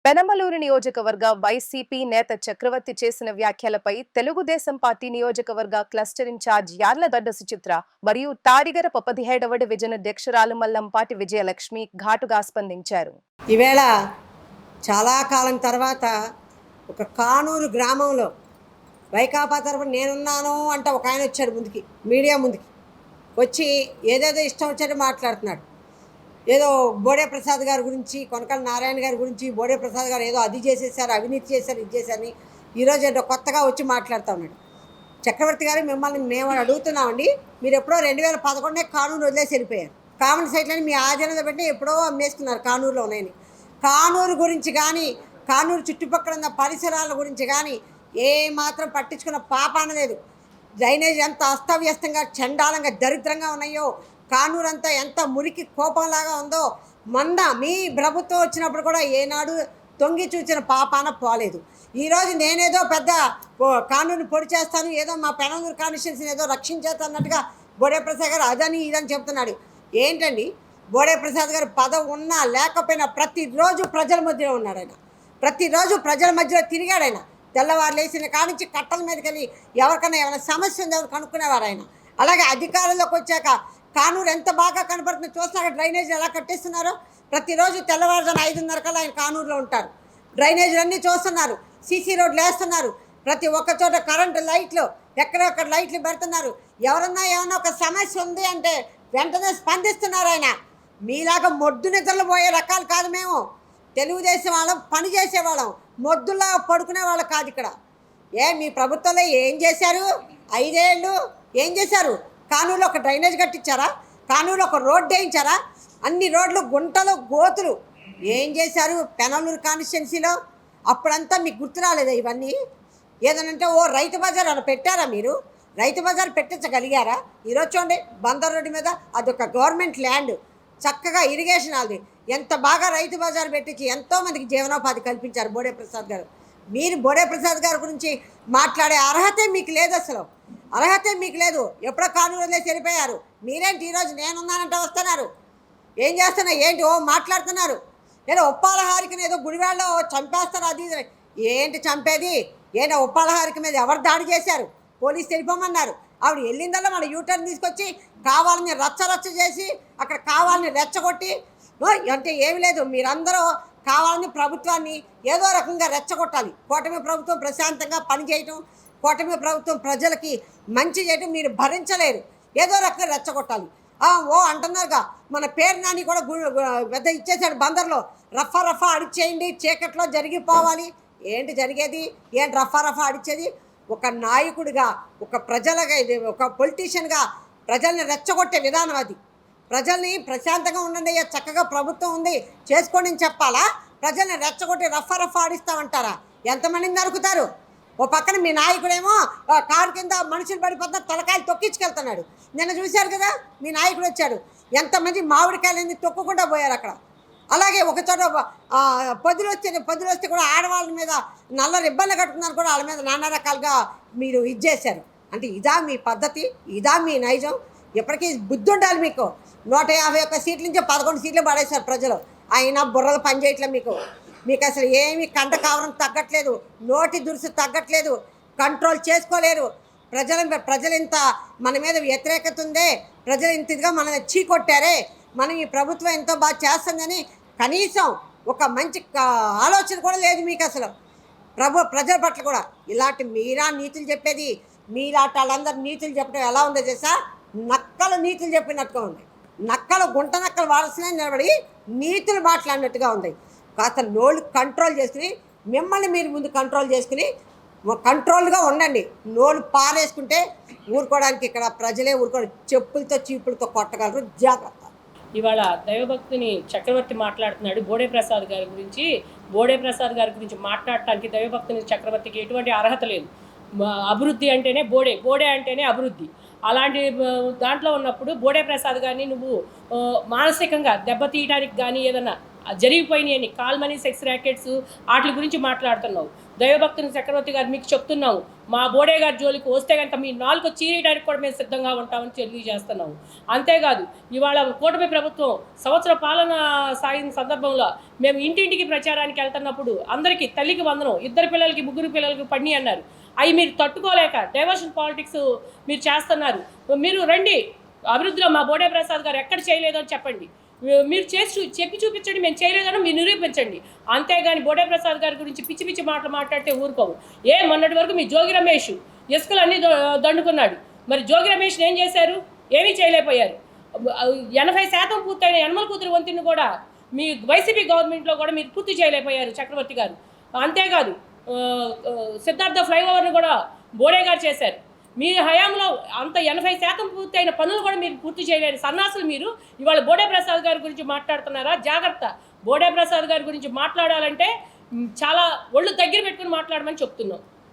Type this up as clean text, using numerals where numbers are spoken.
పెనమలూరు నియోజకవర్గ వైసీపీ నేత చక్రవర్తి చేసిన వ్యాఖ్యలపై తెలుగుదేశం పార్టీ నియోజకవర్గ క్లస్టర్ ఇన్ఛార్జ్ యార్లగడ్డ సుచిత్ర మరియు తాడిగరప 17వ డివిజన్ అధ్యక్షురాలు మల్లంపాటి విజయలక్ష్మి ఘాటుగా స్పందించారు. ఈవేళ చాలా కాలం తర్వాత ఒక కానూరు గ్రామంలో వైకాపా తరపున నేనున్నాను అంటే ఒక ఆయన వచ్చాడు ముందుకి, మీడియా ముందుకి వచ్చి ఏదేదో ఇష్టం వచ్చాడో మాట్లాడుతున్నాడు. ఏదో బోడే ప్రసాద్ గారి గురించి, కొనకళ్ళ నారాయణ గారి గురించి, బోడే ప్రసాద్ గారు ఏదో అది చేసేసారు, అవినీతి చేశారు, ఇది చేశారని ఈరోజు ఏదో కొత్తగా వచ్చి మాట్లాడుతూ ఉన్నాడు. చక్రవర్తి గారు, మిమ్మల్ని మేము అడుగుతున్నామండి, మీరు ఎప్పుడో 2011 కానూరు వదిలేసి వెళ్ళిపోయారు. కామన్ సైట్లని మీ ఆజనలో పెట్టి ఎప్పుడో అమ్మేసుకున్నారు కానూరులో ఉన్నాయని. కానూరు గురించి కానీ, కానూరు చుట్టుపక్కల ఉన్న పరిసరాల గురించి కానీ ఏమాత్రం పట్టించుకున్న పాపాన లేదు. డ్రైనేజ్ ఎంత అస్తవ్యస్తంగా, చండాలంగా, దరిద్రంగా ఉన్నాయో, కానూరు అంతా ఎంత మురికి కోపంలాగా ఉందో మొన్న మీ ప్రభుత్వం వచ్చినప్పుడు కూడా ఏనాడు తొంగి చూసిన పాపాన పోలేదు. ఈరోజు నేనేదో పెద్ద కానూరుని పొడి చేస్తాను, ఏదో మా పెనమలూరు కాన్స్టిట్యున్సీని ఏదో రక్షించేస్తున్నట్టుగా బోడే ప్రసాద్ గారు అదని ఇదని చెప్తున్నాడు. ఏంటండి, బోడే ప్రసాద్ గారు పదవి ఉన్నా లేకపోయినా ప్రతిరోజు ప్రజల మధ్యలో ఉన్నాడు ఆయన. ప్రతిరోజు ప్రజల మధ్యలో తిరిగాడు ఆయన. తెల్లవారు లేచిన కానించి కట్టల మీదకి వెళ్ళి ఎవరికైనా ఏమైనా సమస్య ఉందో కనుక్కునేవారు ఆయన. అలాగే అధికారంలోకి వచ్చాక కానూరు ఎంత బాగా కనపడుతుందో చూస్తున్నారు. డ్రైనేజ్ ఎలా కట్టేస్తున్నారో ప్రతిరోజు తెల్లవారుజామున 5:30 కల్లా ఆయన కానూరులో ఉంటారు. డ్రైనేజీలన్నీ చూస్తున్నారు, సీసీ రోడ్లు వేస్తున్నారు, ప్రతి ఒక్క చోట కరెంటు లైట్లు ఎక్కడెక్కడ లైట్లు పెడుతున్నారు. ఎవరన్నా ఏమన్నా ఒక సమస్య ఉంది అంటే వెంటనే స్పందిస్తున్నారు ఆయన. మీలాగా మొద్దు నిద్రలు పోయే రకాలు కాదు మేము. తెలుగుదేశం వాళ్ళం, పని చేసేవాళ్ళం, మొద్దులా పడుకునే వాళ్ళు కాదు ఇక్కడ. మీ ప్రభుత్వంలో ఏం చేశారు? 5 ఏళ్ళు ఏం చేశారు? కానూరులో ఒక డ్రైనేజ్ కట్టించారా? కానూరులో ఒక రోడ్డు వేయించారా? అన్ని రోడ్లు గుంటలు, గోతులు ఏం చేశారు పెనమలూరు కాన్స్టిట్యున్సీలో? అప్పుడంతా మీకు గుర్తు రాలేదా ఇవన్నీ? ఏదనంటే ఓ రైతు బజార్ అని పెట్టారా మీరు? రైతు బజార్ పెట్టించగలిగారా? ఈరోజు చూడండి, బందర్ రోడ్డు మీద అదొక గవర్నమెంట్ ల్యాండ్, చక్కగా ఇరిగేషన్ అది ఎంత బాగా రైతు బజార్ పెట్టించి ఎంతోమందికి జీవనోపాధి కల్పించారు బోడే ప్రసాద్ గారు. మీరు బోడే ప్రసాద్ గారి గురించి మాట్లాడే అర్హతే మీకు లేదు, అసలు అర్హతే మీకు లేదు. ఎప్పుడో కానూరు వదిలేసి వెళ్ళిపోయారు. మీరేంటి ఈరోజు నేనున్నానంటే వస్తున్నారు? ఏం చేస్తున్నారు? ఏంటి ఓ మాట్లాడుతున్నారు? ఏదో ఉప్పాలహారికి ఏదో గుడివాడలో చంపేస్తారు, అది ఏంటి చంపేది? ఏంటో ఉప్పాలహారికి మీద ఎవరు దాడి చేశారు? పోలీసు వెళ్ళిపోమన్నారు. ఆవిడ వెళ్ళిందల్లా మన యూటర్న్ తీసుకొచ్చి కావాలని రచ్చ చేసి అక్కడ కావాలని రెచ్చగొట్టి అంటే ఏమి లేదు. మీరందరూ కావాలని ప్రభుత్వాన్ని ఏదో రకంగా రెచ్చగొట్టాలి. కూటమి ప్రభుత్వం ప్రశాంతంగా పనిచేయటం, కూటమి ప్రభుత్వం ప్రజలకి మంచి చేయటం మీరు భరించలేరు. ఏదో రకంగా రెచ్చగొట్టాలి. ఓ అంటున్నారుగా, మన పేరు నాని కూడా పెద్ద ఇచ్చేసాడు బందర్లో, రఫా అడిచేయండి, చీకట్లో జరిగిపోవాలి. ఏంటి జరిగేది? ఏంటి రఫా అడిచేది? ఒక నాయకుడిగా, ఒక ప్రజలుగా, ఇది ఒక పొలిటీషియన్గా ప్రజల్ని రెచ్చగొట్టే విధానం అది. ప్రజల్ని ప్రశాంతంగా ఉండండి, చక్కగా ప్రభుత్వం ఉంది చేసుకోండి అని చెప్పాలా? ప్రజల్ని రెచ్చగొట్టి రఫా ఆడిస్తామంటారా? ఎంతమందిని నరుకుతారు? ఓ పక్కన మీ నాయకుడేమో కారు కింద మనుషులు పడిపోతున్న తలకాయలు తొక్కించుకెళ్తున్నాడు. నిన్న చూశారు కదా, మీ నాయకుడు వచ్చాడు, ఎంతమంది మామిడికాయలన్నీ తొక్కకుండా పోయారు అక్కడ. అలాగే ఒక చోట పొద్దులు వస్తే కూడా ఆడవాళ్ళ మీద నల్ల రిబ్బన్లు కట్టుకున్నారు కూడా, వాళ్ళ మీద నానా రకాలుగా మీరు ఇచ్చేశారు. అంటే ఇదా మీ పద్ధతి? ఇదా మీ నైజం? ఎప్పటికీ బుద్ధి ఉండాలి మీకు. 151 సీట్ల నుంచి 11 సీట్లు పడేశారు ప్రజలు. అయినా బుర్రలు పనిచేయట్లేదు మీకు అసలు ఏమీ కంట కావడం తగ్గట్లేదు, నోటి దురుసు తగ్గట్లేదు, కంట్రోల్ చేసుకోలేరు. ప్రజలు ఇంత మన మీద వ్యతిరేకత ఉందే, ప్రజలు ఇంత ఇదిగా మన చీకొట్టారే, మనం ఈ ప్రభుత్వం ఎంతో బాగా చేస్తుందని కనీసం ఒక మంచి ఆలోచన కూడా లేదు మీకు అసలు ప్రజల పట్ల కూడా. ఇలాంటి మీరా నీతులు చెప్పేది? మీలాంటి వాళ్ళందరూ నీతులు చెప్పడం ఎలా ఉందో చేసా? నక్కలు నీతులు చెప్పినట్టుగా ఉంది. నక్కలు గుంట నక్కలు వారసునే నిలబడి నీతులు మాట్లాడినట్టుగా ఉంది. కాస్త నోళ్ళు కంట్రోల్ చేసుకుని, మిమ్మల్ని మీరు ముందు కంట్రోల్ చేసుకుని కంట్రోల్గా ఉండండి. నోళ్ళు పారేసుకుంటే ఊరుకోవడానికి ఇక్కడ ప్రజలే ఊరుకోవడం, చెప్పులతో చీపులతో కొట్టగలరు, జాగ్రత్త. ఇవాళ దైవభక్తిని చక్రవర్తి మాట్లాడుతున్నాడు బోడే ప్రసాద్ గారి గురించి. బోడే ప్రసాద్ గారి గురించి మాట్లాడటానికి దైవభక్తిని చక్రవర్తికి ఎటువంటి అర్హత లేదు. అభివృద్ధి అంటేనే బోడే అంటేనే అభివృద్ధి. అలాంటి దాంట్లో ఉన్నప్పుడు బోడే ప్రసాద్ గారిని నువ్వు మానసికంగా దెబ్బతీయడానికి కానీ ఏదన్నా జరిగిపోయినాయని కాల్ మనీ సెక్స్ ర్యాకెట్స్ వాటి గురించి మాట్లాడుతున్నావు. దైవభక్తుని చక్రవర్తి గారు మీకు చెప్తున్నాము, మా బోడే గారి జోలికి వస్తే కనుక మీ నాలుగు చీరేయడానికి కూడా మేము సిద్ధంగా ఉంటామని తెలియజేస్తున్నాము. అంతేకాదు ఇవాళ కూటమి ప్రభుత్వం సంవత్సర పాలన సాగిన సందర్భంలో మేము ఇంటింటికి ప్రచారానికి వెళ్తున్నప్పుడు అందరికీ తల్లికి వందనం, 2 పిల్లలకి 3 పిల్లలకి పడిని అన్నారు. అవి మీరు తట్టుకోలేక డైవర్షన్ పాలిటిక్స్ మీరు చేస్తున్నారు. మీరు రండి, అభివృద్ధిలో మా బోడే ప్రసాద్ గారు ఎక్కడ చేయలేదో అని చెప్పండి. మీరు చెప్పి చూపించండి, మేము చేయలేదని మీరు నిరూపించండి. అంతేగాని బోడే ప్రసాద్ గారి గురించి పిచ్చి పిచ్చి మాటలు మాట్లాడితే ఊరుకోము. మొన్నటి వరకు మీ జోగి రమేష్ ఇసుకలు అన్నీ దండుకున్నాడు. మరి జోగి రమేష్ని ఏం చేశారు? ఏమీ చేయలేకపోయారు. 80% పూర్తయిన యనమల కూతురు వంతిని కూడా మీ వైసీపీ గవర్నమెంట్లో కూడా మీరు పూర్తి చేయలేకపోయారు చక్రవర్తి గారు. అంతేకాదు సిద్ధార్థ ఫ్లైఓవర్ని కూడా బోడే గారు చేశారు. మీ హయాంలో అంత 80% పూర్తయిన పనులు కూడా మీరు పూర్తి చేయలేరు సన్నాసులు మీరు. ఇవాళ బోడే ప్రసాద్ గారి గురించి మాట్లాడుతున్నారా? జాగ్రత్త. బోడే ప్రసాద్ గారి గురించి మాట్లాడాలంటే చాలా ఒళ్ళు దగ్గర పెట్టుకుని మాట్లాడమని చెప్తున్నాం.